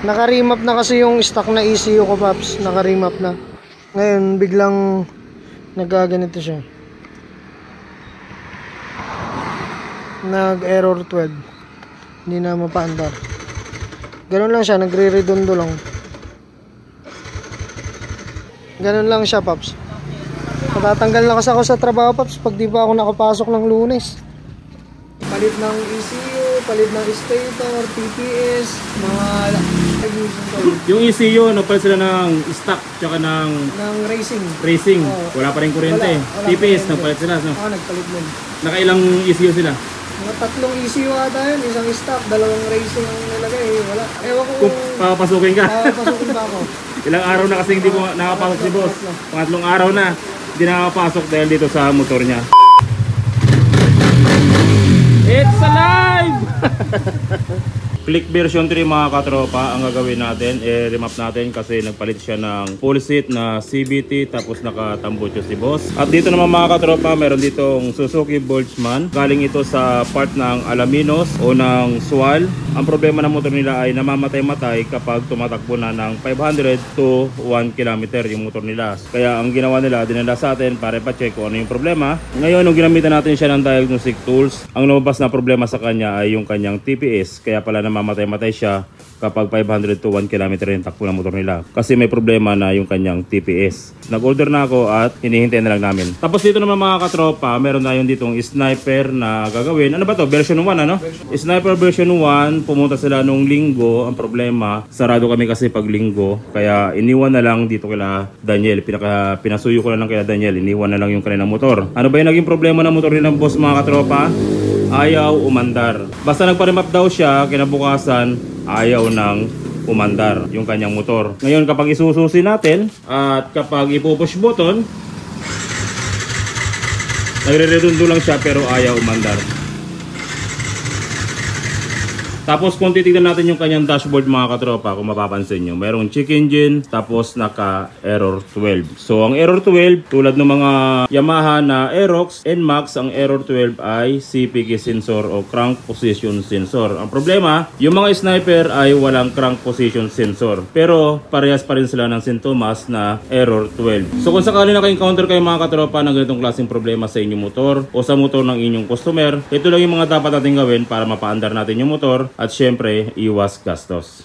Naka-remap na kasi yung stock na ECU ko, Paps. Naka-remap na. Ngayon, biglang nagaganito siya. Nag-error 12. Hindi na mapaandar. Ganun lang siya, nagre-redondo lang. Ganun lang siya, Paps. Matatanggal na kasi ako sa trabaho, Paps, pag di pa ako nakapasok ng Lunes. Palit ng ECU, palit ng stator, TPS, mga... Yung ECU, palit sila ng stock, tsaka ng racing. Wala pa rin kuryente. TPS, nagpalit sila. No? Nagpalit din. Nakailang ECU sila? Mga 3 ECU ata yun, isang stock, 2 racing ang nilagay. Wala. Ewan ko kung papapasukin ka. Papapasukin pa ako. Ilang araw na kasi hindi mo nakapasok si boss. Pangatlong araw na hindi nakapasok dahil dito sa motor niya. It's alive! Click version 3 mga katropa, ang gagawin natin, remap natin kasi nagpalit siya ng full seat na CVT tapos nakatambucho si boss. At dito naman mga katropa, meron ditong Suzuki Boltzmann. Galing ito sa part ng Alaminos o ng Swal. Ang problema ng motor nila ay namamatay-matay kapag tumatakbo na ng 500 to 1 km yung motor nila. Kaya ang ginawa nila, dinala sa atin para ipacheck kung ano yung problema. Ngayon, nung ginamitan natin siya ng diagnostic tools, ang lumabas na problema sa kanya ay yung kanyang TPS. Kaya pala namamatay-matay siya kapag 500 to 1 km yung takbo ng motor nila. Kasi may problema na yung kanyang TPS. Nag-order na ako at hinihintay na lang namin. Tapos dito naman mga katropa, meron na yun ditong sniper na gagawin. Ano ba to? Version 1 ano? Sniper version 1. Pumunta sila nung linggo. Ang problema, sarado kami kasi pag linggo. Kaya iniwan na lang dito kila Daniel. Pinasuyo ko na lang kila Daniel. Iniwan na lang yung kanilang motor. Ano ba yung naging problema ng motor nilang boss mga katropa? Ayaw umandar. Basta nagpa-remap daw siya, kinabukasan ayaw nang umandar yung kanyang motor. Ngayon kapag isususi natin at kapag ipo-push button, nagre-redundo lang siya pero ayaw umandar. Tapos kung titignan natin yung kanyang dashboard mga katropa, kung mapapansin nyo, mayroong check engine, tapos naka error 12. So ang error 12, tulad ng mga Yamaha na Aerox, NMAX, ang error 12 ay CPK sensor o crank position sensor. Ang problema, yung mga sniper ay walang crank position sensor. Pero parehas pa rin sila ng sintomas na error 12. So kung sakali naka-encounter kayo mga katropa ng ganitong klaseng problema sa inyong motor o sa motor ng inyong customer, ito lang yung mga dapat natin gawin para mapaandar natin yung motor. At syempre, iwas gastos.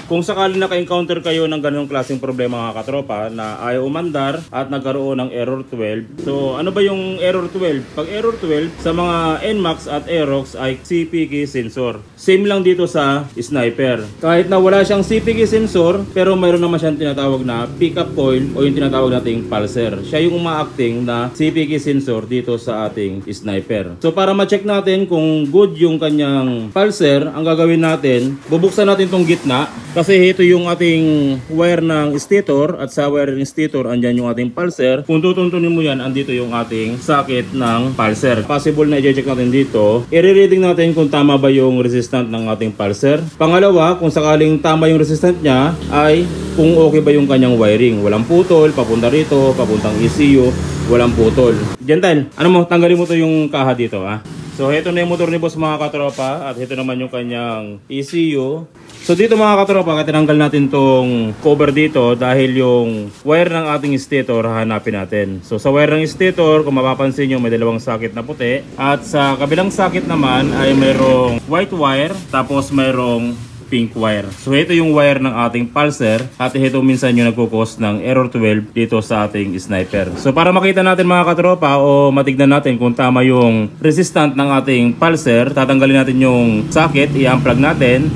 Kung sakali naka-encounter kayo ng ganung klaseng problema mga katropa na ayaw umandar at nagkaroon ng error 12. So ano ba yung error 12? Pag error 12 sa mga NMAX at Aerox ay CPK sensor. Same lang dito sa sniper. Kahit na wala siyang CPK sensor pero mayroon naman siyang tinatawag na pickup coil o yung tinatawag nating pulser. Siya yung uma-acting na CPK sensor dito sa ating sniper. So para ma-check natin kung good yung kanyang pulser, ang gagawin natin, bubuksan natin tong gitna. Kasi ito yung ating wire ng stator at sa wire ng stator andyan yung ating pulser. Kung tutuntunin mo yan, andito yung ating socket ng pulser. Possible na i-check natin dito. I-reading natin kung tama ba yung resistant ng ating pulser. Pangalawa, kung sakaling tama yung resistant niya, ay kung okay ba yung kanyang wiring. Walang putol, papunta rito, papuntang ECU, walang putol. Gentle, ano mo, tanggalin mo to yung kaha dito ha. So ito na yung motor ni boss mga katropa at ito naman yung kanyang ECU. So dito mga katropa, tinanggal natin tong cover dito dahil yung wire ng ating stator hanapin natin. So sa wire ng stator, kung mapapansin nyo, may dalawang socket na puti. At sa kabilang socket naman ay mayroong white wire tapos mayroong pink wire. So ito yung wire ng ating pulser at ito minsan yung nagkukos ng error 12 dito sa ating sniper. So para makita natin mga katropa o matignan natin kung tama yung resistant ng ating pulser, tatanggalin natin yung socket, i-unplug natin.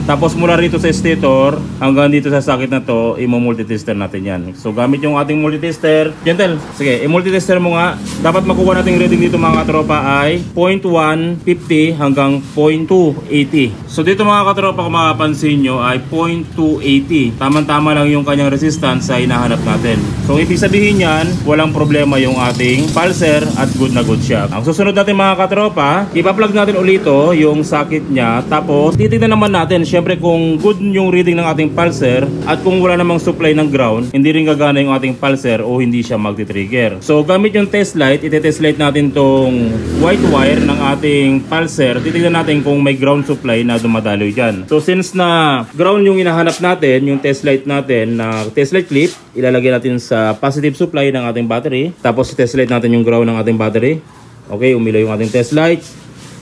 Tapos mula rito sa stator hanggang dito sa socket na to, i-multitester natin yan. So gamit yung ating multitester. Gentle, sige, i-multitester mo nga. Dapat makuha natin reading dito mga katropa ay 0.150 hanggang 0.280. So dito mga katropa, kung makapansin nyo ay 0.280. Tama-tama lang yung kanyang resistance sa hinahanap natin. So ibig sabihin yan, walang problema yung ating pulser at good na good siya. Ang susunod natin mga katropa, ipa-plug natin ulito yung socket niya. Tapos titignan naman natin syempre kung good yung reading ng ating pulser at kung wala namang supply ng ground, hindi rin gagana yung ating pulser o hindi siya magti-trigger. So gamit yung test light, ite-test light natin tong white wire ng ating pulser. Titignan natin kung may ground supply na dumadaloy dyan. So since na ground yung hinahanap natin, yung test light natin na test light clip, ilalagay natin sa positive supply ng ating battery. Tapos test light natin yung ground ng ating battery. Okay, umilaw yung ating test light.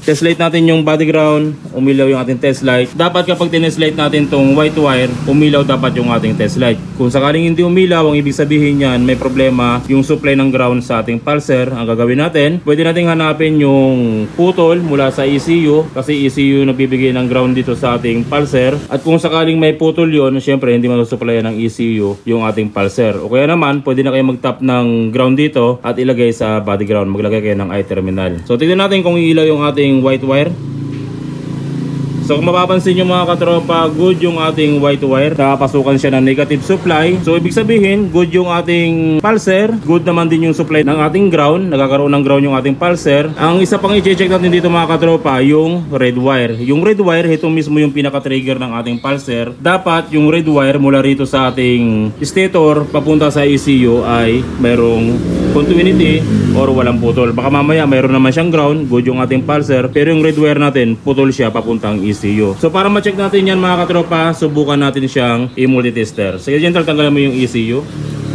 Test light natin yung body ground, umilaw yung ating test light. Dapat kapag tinest light natin tong white wire, umilaw dapat yung ating test light. Kung sakaling hindi umilaw, ang ibig sabihin yan, may problema yung supply ng ground sa ating pulser. Ang gagawin natin, pwede natin hanapin yung putol mula sa ECU, kasi ECU nagbibigay ng ground dito sa ating pulser. At kung sakaling may putol yon, syempre hindi masusuplayan ng ECU yung ating pulser. O kaya naman, pwede na kayo mag-tap ng ground dito at ilagay sa body ground. Maglagay kayo ng I-terminal. So tignan natin kung ilaw yung ating white wire. So kung mapapansin nyo mga katropa, good yung ating white wire. Nakapasukan siya ng negative supply. So ibig sabihin, good yung ating pulser. Good naman din yung supply ng ating ground. Nagkakaroon ng ground yung ating pulser. Ang isa pang i-check natin dito mga katropa, yung red wire. Yung red wire, ito mismo yung pinaka-trigger ng ating pulser. Dapat yung red wire mula rito sa ating stator papunta sa ECU ay mayroong continuity or walang putol. Baka mamaya mayroon naman siyang ground, good yung ating pulser, pero yung red wire natin, putol siya papuntang ECU. So para ma-check natin yan mga katropa, subukan natin siyang i-multitester. Sige gentle, tanggalan mo yung ECU.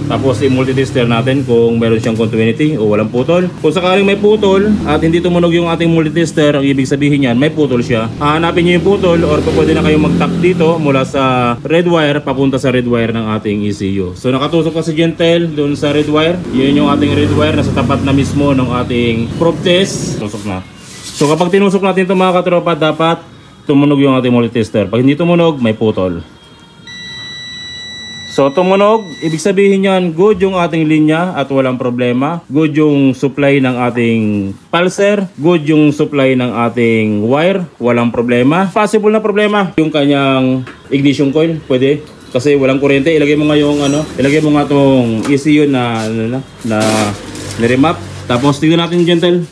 Tapos i-multitester natin kung meron siyang continuity o walang putol. Kung sakaling may putol at hindi tumunog yung ating multitester, ang ibig sabihin yan, may putol siya. Hahanapin nyo yung putol or pwede na kayong mag-tap dito mula sa red wire papunta sa red wire ng ating ECU. So nakatusok kasi gentle doon sa red wire. Yun yung ating red wire, nasa tapat na mismo ng ating probe test. Tusok na. So kapag tinusok natin ito mga katropa, dapat tumunog yung ating multitester. Pag hindi tumunog, may putol. So tumunog, ibig sabihin yan, good yung ating linya at walang problema. Good yung supply ng ating pulser. Good yung supply ng ating wire, walang problema. Possible na problema yung kanyang ignition coil, pwede. Kasi walang kuryente, ilagay mo nga yung ilagay mo nga tong ECU na remap. Tapos tignan natin gentle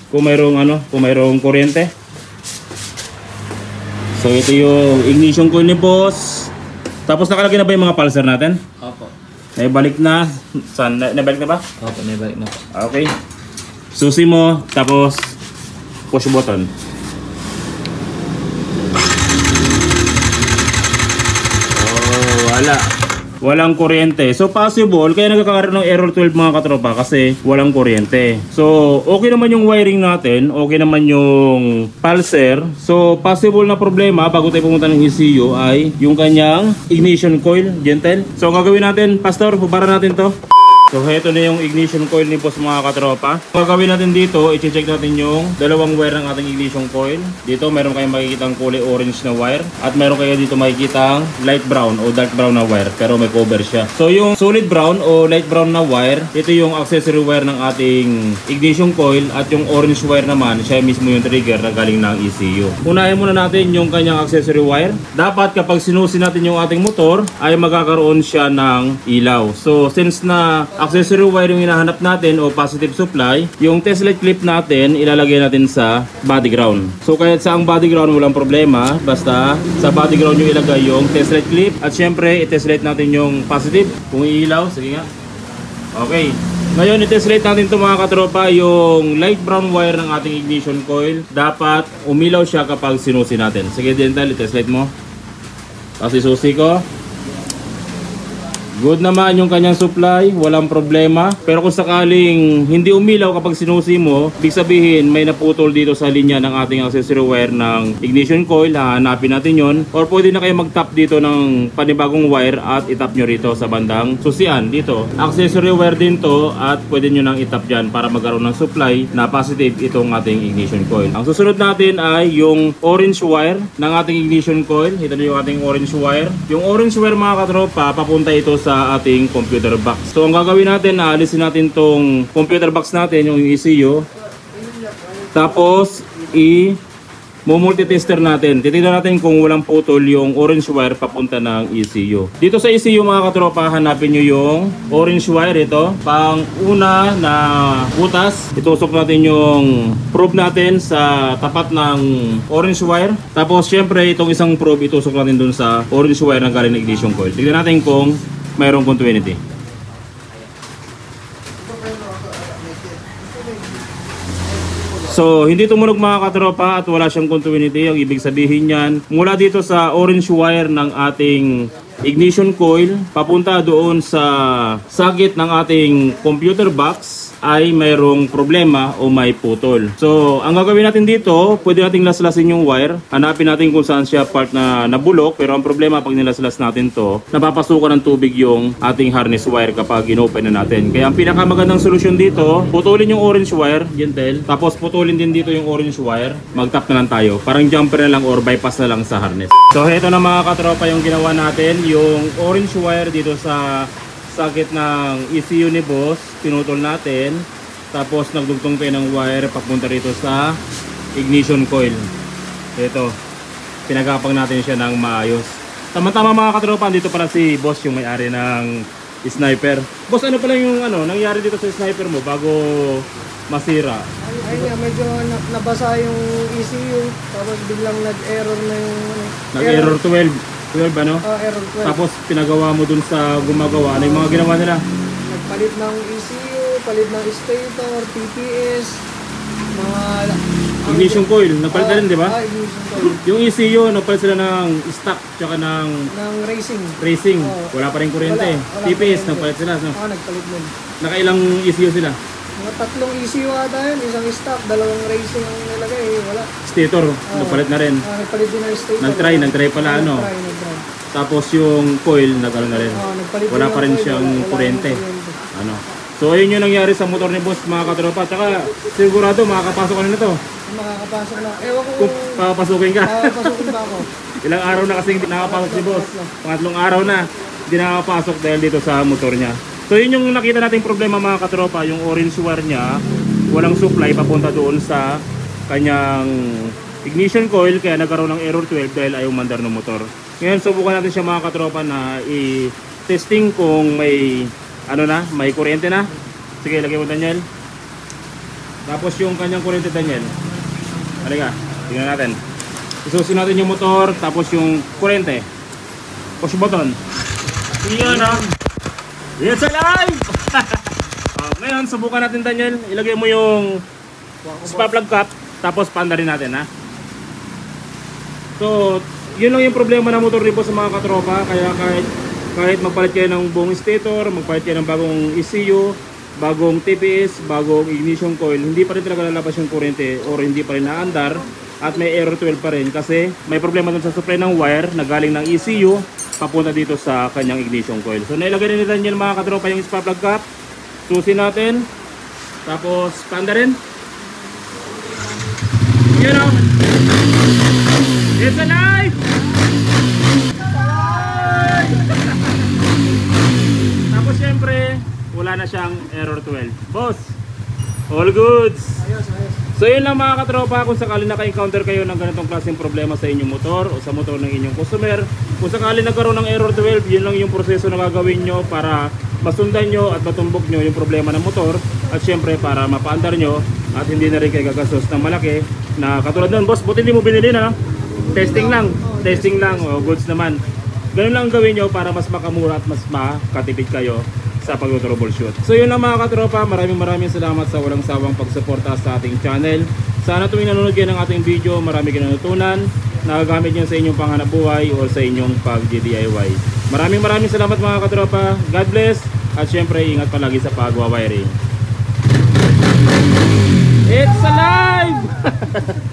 kung mayroong kuryente. So ito yung ignition coil ni boss. Tapos nakalagay na ba yung mga pulser natin? Opo. Naibalik na. Saan? Naibalik na ba? Opo, naibalik na. Okay. Susi mo, tapos push button. Oh, wala. Walang kuryente. So possible, kaya nagkakaroon ng error 12 mga katropa kasi walang kuryente. So okay naman yung wiring natin, okay naman yung pulser. So possible na problema bago tayo pumunta ng ECU ay yung kanyang ignition coil, gentle. So ang gagawin natin, pastor, hubara natin to. So heto na yung ignition coil ni boss mga katropa. Ang gagawin natin dito, i-check natin yung dalawang wire ng ating ignition coil. Dito meron kayong makikitang kulay orange na wire at meron kayo dito makikitang light brown o dark brown na wire pero may cover siya. So yung solid brown o light brown na wire, ito yung accessory wire ng ating ignition coil at yung orange wire naman, siya mismo yung trigger na galing ng ECU. Unahin muna natin yung kanyang accessory wire. Dapat kapag sinusi natin yung ating motor ay magkakaroon siya ng ilaw. So since na accessory wire yung hinahanap natin o positive supply, yung test light clip natin ilalagay natin sa body ground. So kahit sa ang body ground walang problema, basta sa body ground yung ilagay yung test light clip at syempre i-test light natin yung positive kung iilaw. Sige nga. Okay. Ngayon i-test light natin ito mga katropa, yung light brown wire ng ating ignition coil. Dapat umilaw siya kapag sinusi natin. Sige dental, i-test light mo. Tapos isusi ko. Good naman yung kanyang supply, walang problema. Pero kung sakaling hindi umilaw kapag sinusi mo, ibig sabihin may naputol dito sa linya ng ating accessory wire ng ignition coil. Hahanapin natin yon. Or pwede na kayo mag-tap dito ng panibagong wire at itap nyo rito sa bandang susian dito. Accessory wire din to at pwede nyo nang itap dyan para magkaroon ng supply na positive itong ating ignition coil. Ang susunod natin ay yung orange wire ng ating ignition coil. Ito na yung ating orange wire. Yung orange wire mga katropa, papunta ito sa ating computer box. So ang gagawin natin, aalisin natin tong computer box natin, yung ECU. Tapos multitester natin. Titignan natin kung walang putol yung orange wire papunta ng ECU. Dito sa ECU mga katropa, hanapin nyo yung orange wire. Ito, pang una na butas. Itusok natin yung probe natin sa tapat ng orange wire. Tapos syempre itong isang probe itusok natin dun sa orange wire ng galing ignition coil. Tignan natin kung mayroong continuity. So, hindi tumunog mga katropa at wala siyang continuity. Ang ibig sabihin niyan, mula dito sa orange wire ng ating ignition coil, papunta doon sa sagit ng ating computer box ay mayroong problema o may putol. So, ang gagawin natin dito, pwede nating laslasin yung wire. Hanapin natin kung saan siya part na nabulok. Pero ang problema pag nilaslas natin to, napapasukan ng tubig yung ating harness wire kapag inopen na natin. Kaya ang pinakamagandang solusyon dito, putulin yung orange wire, gentle. Tapos putulin din dito yung orange wire. Mag-tap na lang tayo. Parang jumper na lang or bypass na lang sa harness. So, ito na mga katropa yung ginawa natin. Yung orange wire dito sa sakit ng ECU ni boss, pinutol natin. Tapos nagdugtong tayo ng wire papunta rito sa ignition coil. Ito, pinagapang natin siya ng maayos. Tama-tama mga katropa, dito pala si boss yung may-ari ng sniper. Boss, ano pala yung nangyari dito sa sniper mo bago masira? Ayun nga, medyo nabasa yung ECU. Tapos biglang nag-error na yung Nag-error 12 ano? Error 12. Tapos pinagawa mo dun sa gumagawa. Ano yung mga ginawa nila? Nagpalit ng ECU, palit ng stator, TPS, mga ignition coil, nagpalit na rin, di ba? Ignition coil. Yung ECU, nagpalit sila ng stock tsaka ng racing. Wala pa rin kuryente. Wala TPS, pa rin nagpalit sila. No? Nagpalit din. Nakailang ECU sila? Mga 3 ECU ata yun, isang stock, 2 racing ang nilagay, wala. Stator, nagpalit na rin. Nagpalit din ng stator. Nag-try pala ano. Nag-try. Tapos yung coil, nagano na rin. Wala pa rin siyang kuryente. Ano. So ayun yung nangyari sa motor ni boss mga katropa. Tsaka sigurado makakapasok ka na nito. Makakapasok na. Ewan ko kung papapasukin ka. Papapasukin ba ako? Ilang araw na kasi hindi nakapasok si boss. Pangatlong araw na hindi nakapasok dahil dito sa motor niya. So yun yung nakita nating problema mga katropa. Yung orange wire niya, walang supply papunta doon sa kanyang ignition coil. Kaya nagkaroon ng error 12 dahil ayaw mandar ng motor. Ngayon subukan natin siya mga katropa na i-testing kung may may kuryente na. Sige, lagay mo Daniel. Tapos yung kanyang kuryente Daniel. Halika, tingnan natin. Isusin natin yung motor, tapos yung kuryente. Push button. Yan ha. It's alive! Ngayon, subukan natin Daniel. Ilagay mo yung spark plug cap, tapos panda rin natin ha. So, yun lang yung problema ng motor ni boss sa mga katropa. Kaya kahit magpalit kayo ng buong stator, magpalit kayo ng bagong ECU, bagong TPS, bagong ignition coil, hindi pa rin talaga lalabas yung kuryente or hindi pa rin naandar at may error 12 pa rin kasi may problema dun sa supply ng wire na galing ng ECU papunta dito sa kanyang ignition coil. So nailagay rin ni Daniel mga katropa yung spark plug cap. Susin natin. Tapos panda rin. You know, it's alive! Tapos syempre, wala na siyang error 12. Boss, all goods! Ayos. So yun lang mga katropa, kung sakali naka-encounter kayo ng ganitong klaseng problema sa inyong motor o sa motor ng inyong customer, kung sakali nagkaroon ng error 12, yun lang yung proseso na gagawin nyo para masundan nyo at matumbok nyo yung problema ng motor at syempre para mapaandar nyo at hindi na rin kayo gagastos ng malaki na katulad nun. Boss, buti hindi mo binili na? Testing lang, o goods naman. Ganun lang gawin nyo para mas makamura at mas makatipid kayo sa pag-troubleshoot. So yun lang mga katropa, maraming salamat sa walang sawang pagsuporta sa ating channel. Sana tuwing nanonood kayo ng ating video, marami kayo natutunan nagagamit nyo sa inyong panghanapbuhay o sa inyong pag-DIY. Maraming salamat mga katropa. God bless. At syempre, ingat palagi sa pagwa-wiring. It's alive!